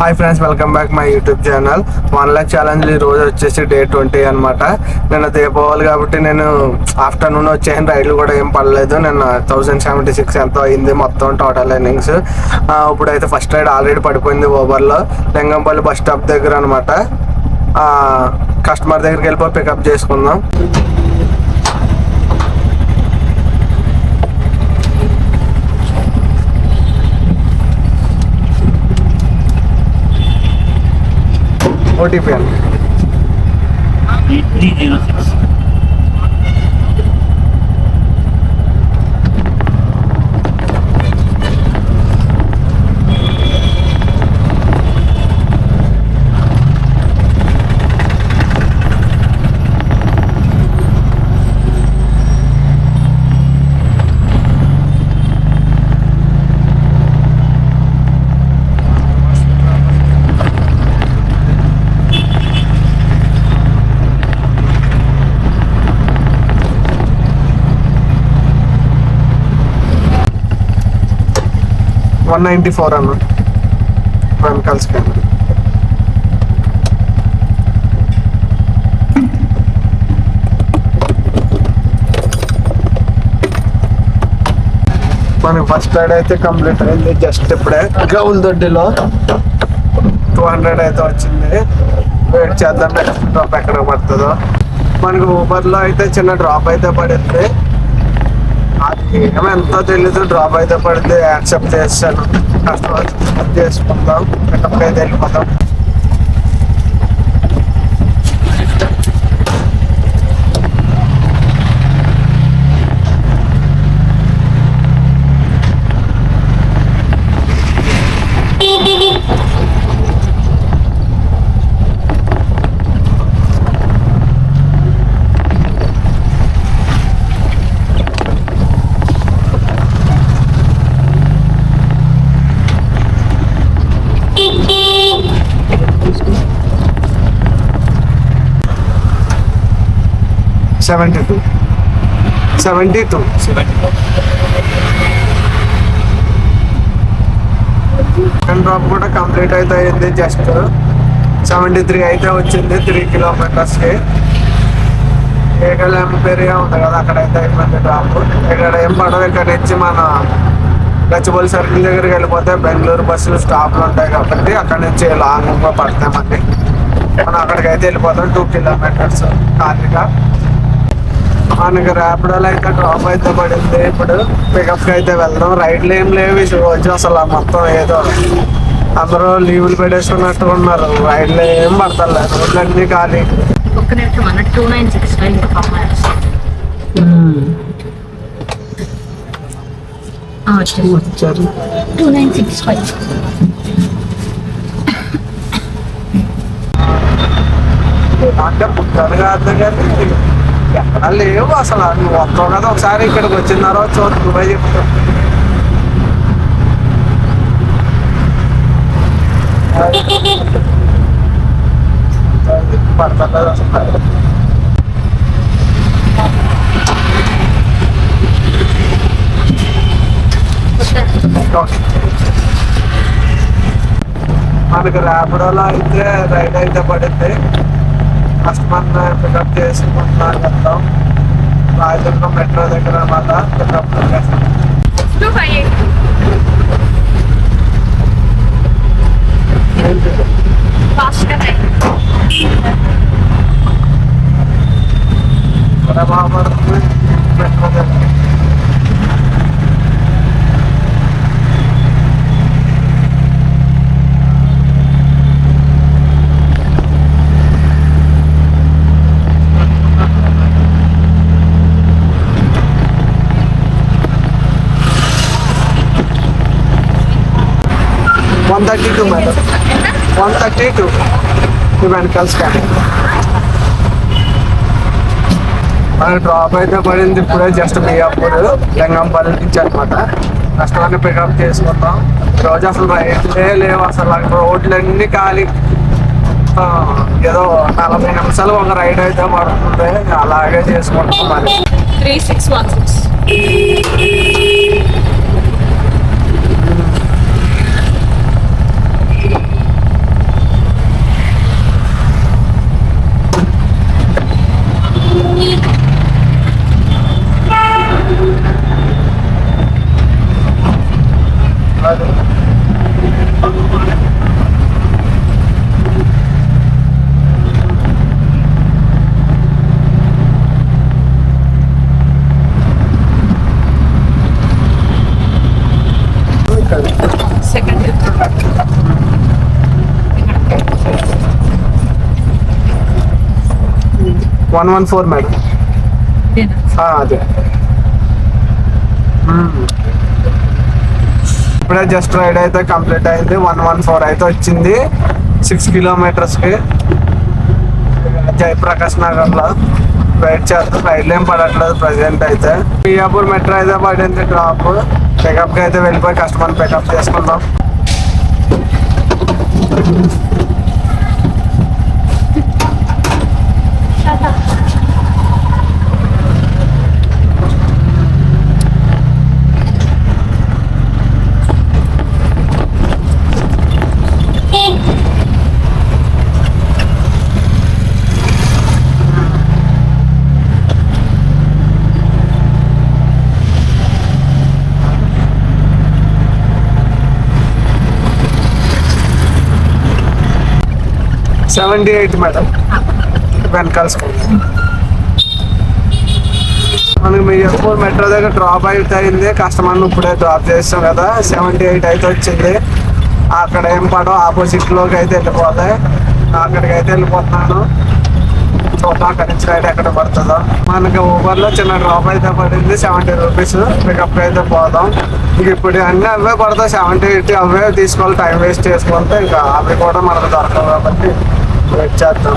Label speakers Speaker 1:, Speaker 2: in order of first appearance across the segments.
Speaker 1: Hi friends, welcome back my YouTube channel. 1 lakh challenge ఈ రోజు వచ్చేసి డే 20 అనమాట. నిన్న దీపావళి కాబట్టి నేను ఆఫ్టర్నూన్ వచ్చేసిన రైడ్లు కూడా ఏం పడలేదు. నిన్న 1076 ఎంతో అయింది మొత్తం టోటల్ ఎర్నింగ్స్. ఇప్పుడైతే ఫస్ట్ రైడ్ ఆల్రెడీ పడిపోయింది ఓవర్లో, లింగంపల్లి బస్ స్టాప్ దగ్గర అనమాట. కస్టమర్ దగ్గరికి వెళ్ళిపోయి పికప్ చేసుకుందాం. ఓటీపీ అండి. $194 అన్న వెనకాల స్కాన్. మనకి ఫస్ట్ రైడ్ అయితే కంప్లీట్ అయింది. జస్ట్ ఇప్పుడే గౌల్ దొడ్డిలో 200 అయితే వచ్చింది. వెయిట్ చేద్దాం నెక్స్ట్ డ్రాప్ ఎక్కడ పడుతుందో. మనకి ఊబర్లో అయితే చిన్న డ్రాప్ అయితే పడింది. అది ఏమెంతో తెలీదు, డ్రాప్ అయితే పడితే యాక్సెప్ట్ చేస్తాను. కస్టమర్ చేసుకుందాం, పికప్కి అయితే వెళ్ళిపోతాం. $72 డ్రాప్ కూడా కంప్లీట్ అయితే అయింది. జస్ట్ 73 అయితే వచ్చింది 3 కిలోమీటర్స్కి. ఏరియా ఉంది కదా, అక్కడైతే అయిపోయింది డ్రాప్. ఇక్కడ ఏం పడదు. ఇక్కడ నుంచి మన గచ్చిబౌలి సర్కిల్ దగ్గరికి వెళ్ళిపోతే బెంగళూరు బస్సులు స్టాప్లు ఉంటాయి కాబట్టి అక్కడ నుంచి లాంగ్ పడతాయి. మనం అక్కడికి అయితే వెళ్ళిపోతాం. 2 కిలోమీటర్స్ ఖాళీగా. మనకి ర్యాపిడోలో అయితే డ్రాప్ అయితే పడింది. ఇప్పుడు పికప్కి అయితే వెళ్దాం. రైడ్లు ఏం లేవు రోజు అసలు. మొత్తం ఏదో అందరూ లీవులు పెట్టేసుకున్నట్టు ఉన్నారు. రైడ్లు ఏం పడతలేదు, రోడ్లన్నీ ఖాళీ.
Speaker 2: ఒక్క నిమిషం అన్న 2965
Speaker 1: వచ్చారు
Speaker 2: 2965.
Speaker 1: అంటే పుట్టాను కాదు కానీ ఎక్కడ లేవు అసలు. నువ్వు వస్తావు కదా ఒకసారి, ఇక్కడికి వచ్చిన తర్వాత చూడు నువ్వే చెప్తావు. పడతలేదు అసలు. మనకి ర్యాపిడోలో అయితే రైడ్ అయితే పడింది. కస్టమర్ని పికప్ చేసుకుంటున్నాను వెళ్తాం. రాయదుర్గం మెట్రో దగ్గర అన్నమాట. పికప్ చేస్తాం. మెట్రో దగ్గర $132 మేడం. 132 వెనకాల స్కాన్. మన డ్రాప్ అయితే పడింది ఇప్పుడే. జస్ట్ మియాపూర్ లింగంపల్లి నుంచి అనమాట. కస్టమర్ని పికప్ చేసుకుంటాం. రోజు అసలు రైడ్లే లేవు అసలు. రోడ్లన్నీ ఖాళీ. ఏదో 40 నిమిషాలు ఒక రైడ్ అయితే పడుతుంది. అలాగే చేసుకుంటాం. మరి
Speaker 2: 3616
Speaker 1: 114 మేడం. అదే ఇప్పుడే జస్ట్ రైడ్ అయితే కంప్లీట్ అయింది. 114 అయితే వచ్చింది 6 కిలోమీటర్స్కి. జయప్రకాష్ నగర్లో వెయిట్ చేస్తాం. రైడ్లు ఏం పడట్లేదు ప్రజెంట్ అయితే. మియాపూర్ మెట్రో అయితే పడింది డ్రాప్. పికప్కి అయితే వెళ్ళిపోయి కస్టమర్ పికప్ చేసుకుందాం. $78 మేడం వెనకాల స్కూల్. మనకి మియాపూర్ మెట్రో దగ్గర డ్రాప్ అయితే అయింది. కస్టమర్ని ఇప్పుడే డ్రాప్ చేస్తాం కదా. 78 అయితే వచ్చింది. అక్కడ ఏం పడో ఆపోజిట్లోకి అయితే వెళ్ళిపోతాయి. అక్కడికి అయితే వెళ్ళిపోతున్నాను. చూద్దాం అక్కడి నుంచి రైడ్ ఎక్కడ పడుతుందో. మనకి ఊబర్లో చిన్న డ్రాప్ అయితే పడింది. 70 రూపీస్. పికప్కి అయితే పోదాం. ఇంక ఇప్పుడు అన్నీ అవే పడతాయి. 70, 80 అవే తీసుకోవాలి. టైం వేస్ట్ చేసుకుంటే ఇంకా అవి కూడా మనకు దొరకవు కాబట్టి వెయిట్ చేద్దాం.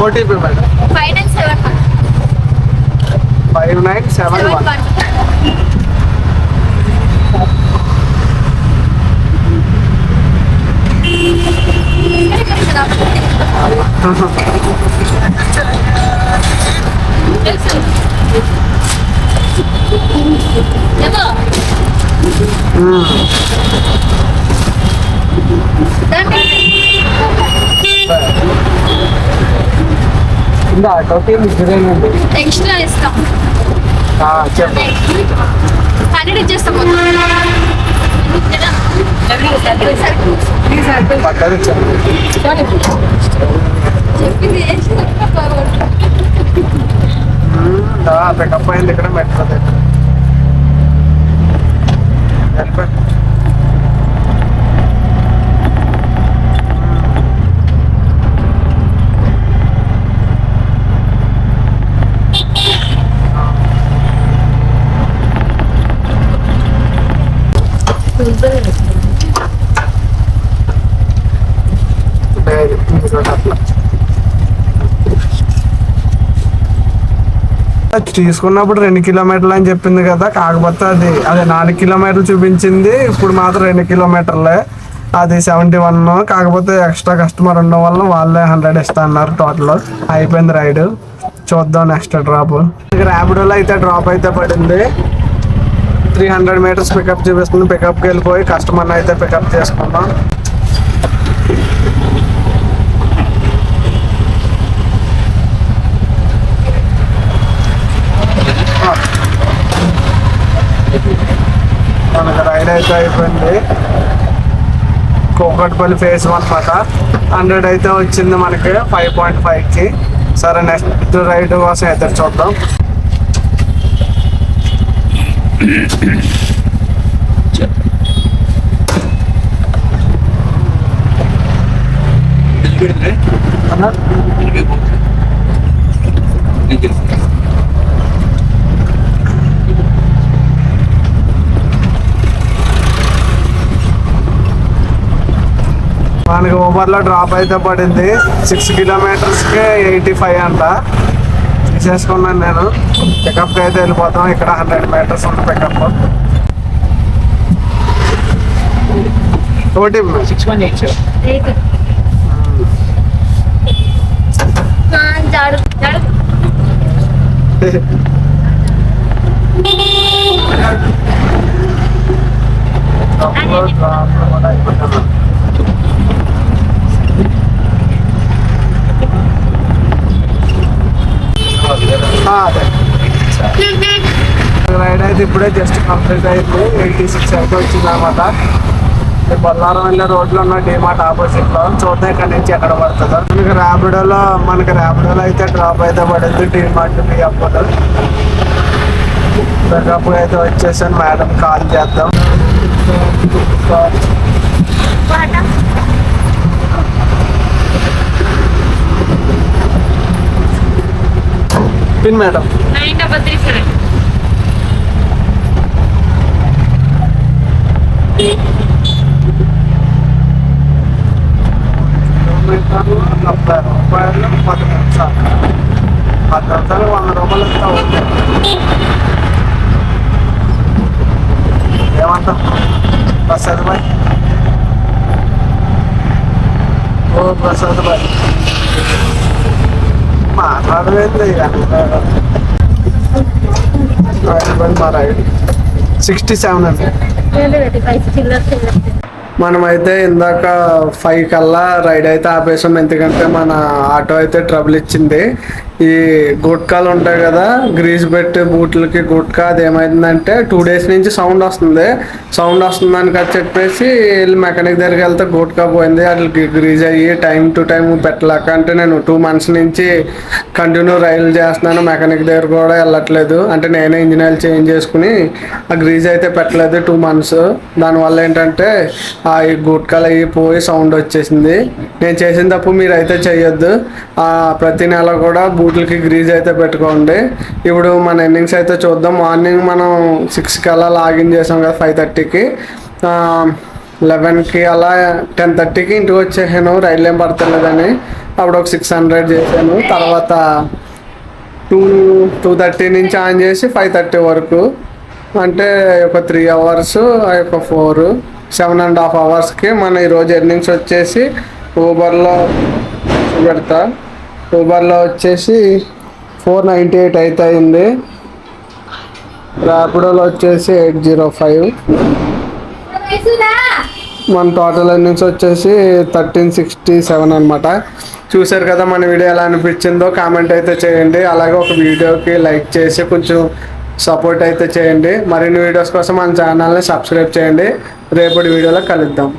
Speaker 1: OTP madam 5971.
Speaker 2: ఎక్స్ట్రా ఇస్తాం.
Speaker 1: చెప్పండి.
Speaker 2: 100 ఇచ్చేస్తాం.
Speaker 1: పక్కన
Speaker 2: చెప్పింది
Speaker 1: పికప్ అయింది ఇక్కడ మెట్రో దగ్గర. తీసుకున్నప్పుడు 2 కిలోమీటర్లు అని చెప్పింది కదా. కాకపోతే అది 4 కిలోమీటర్లు చూపించింది. ఇప్పుడు మాత్రం 2 కిలోమీటర్లే. అది 71. కాకపోతే ఎక్స్ట్రా కస్టమర్ ఉండడం వల్ల వాళ్ళే 100 ఇస్తా అన్నారు. టోటల్ అయిపోయింది రైడ్. చూద్దాం నెక్స్ట్ డ్రాప్. ర్యాపిడోలో అయితే డ్రాప్ అయితే పడింది. 300 మీటర్స్ పికప్ చూపిస్తుంది. పికప్కి వెళ్ళిపోయి కస్టమర్ని అయితే పికప్ చేసుకుందాం. మనకు రైడ్ అయితే అయిపోయింది. కోకట్పల్లి ఫేజ్ 1 మాట 100 అయితే వచ్చింది మనకి 5.5కి. సరే నెక్స్ట్ రైడ్ కోసం అయితే చూద్దాం. మనకి ఊబర్లో డ్రాప్ అయితే పడింది. 6 కిలోమీటర్స్కి 85 అంట. తీసేసుకున్నాను నేను. పికప్కి అయితే వెళ్ళిపోతాం. ఇక్కడ 100 మీటర్స్ ఉంది పికప్. ఒకటి
Speaker 3: 6187.
Speaker 1: రైడ్ అయితే ఇప్పుడే జస్ట్ కంప్లీట్ అయింది. 86 అయితే వచ్చింది అనమాట. బొల్లారం వెళ్ళే రోడ్లో ఉన్న డిమార్ట్ ఆపోజిట్ లో. చూద్దాం ఇక్కడ నుంచి ఎక్కడ పడుతుందో. మనకి ర్యాపిడోలో అయితే డ్రాప్ అయితే పడింది. డిమార్ట్ మియాపూర్. పికప్ అయితే వచ్చేసాను. మేడం కాల్ చేద్దాం. పిన్ మేడం
Speaker 2: 933
Speaker 1: కిలోమీటర్లు 70 రూపాయలు 10 నిమిషాలు 10 నిమిషాలు 100 రూపాయలు ఇస్తావు. ఏమంటావు ప్రసాద్ బాయ్? ఓ ప్రసాద్ బాయ్ మాట్లాడలేదు మా రైడ్ 67 అండి. మనమైతే ఇందాక 5 కల్లా రైడ్ అయితే ఆపేసాం, ఎందుకంటే మన ఆటో అయితే ట్రబుల్ ఇచ్చింది. ఈ గుట్కాలు ఉంటాయి కదా, గ్రీజ్ పెట్టి బూట్లకి గుట్కా, అది ఏమైందంటే 2 డేస్ నుంచి సౌండ్ వస్తుందని చెప్పేసి వెళ్ళి మెకానిక్ దగ్గరికి వెళ్తే గుట్కా పోయింది. వాటికి గ్రీజ్ అయ్యి టైం టు టైం పెట్టలేక, అంటే నేను 2 months నుంచి కంటిన్యూ రైలు చేస్తున్నాను, మెకానిక్ దగ్గర కూడా వెళ్ళట్లేదు. అంటే నేనే ఇంజిన్ ఆయిల్ చేంజ్ చేసుకుని ఆ గ్రీజ్ అయితే పెట్టలేదు 2 months. దానివల్ల ఏంటంటే ఈ గుట్కాలు అవి పోయి సౌండ్ వచ్చేసింది. నేను చేసిన తప్పు మీరు అయితే చేయొద్దు. ప్రతి నెల కూడా బూట్లకి గ్రీజ్ అయితే పెట్టుకోండి. ఇప్పుడు మన ఎన్నింగ్స్ అయితే చూద్దాం. మార్నింగ్ మనం 6కి అలా లాగిన్ చేసాం కదా, 5:30కి. 11కి అలా 10:30కి ఇంటికి వచ్చేసాను, రైలు ఏం పడతలేదని. అప్పుడు ఒక 600 చేశాను. తర్వాత 2:30 నుంచి ఆన్ చేసి 5:30 వరకు, అంటే ఒక 3 hours, ఒక 7.5 hours మన ఈరోజు ఎర్నింగ్స్ వచ్చేసి ఊబర్లో వచ్చేసి 498 అయితే అయింది. ర్యాపిడోలో వచ్చేసి 805. మన టోటల్ ఎర్నింగ్స్ వచ్చేసి 1367 అనమాట. చూసారు కదా, మన వీడియో ఎలా అనిపించిందో కామెంట్ అయితే చేయండి. అలాగే ఒక వీడియోకి లైక్ చేసి కొంచెం సపోర్ట్ అయితే చేయండి. మరిన్ని వీడియోస్ కోసం మన ఛానల్ని సబ్స్క్రైబ్ చేయండి. రేపటి వీడియోలో కలుద్దాం.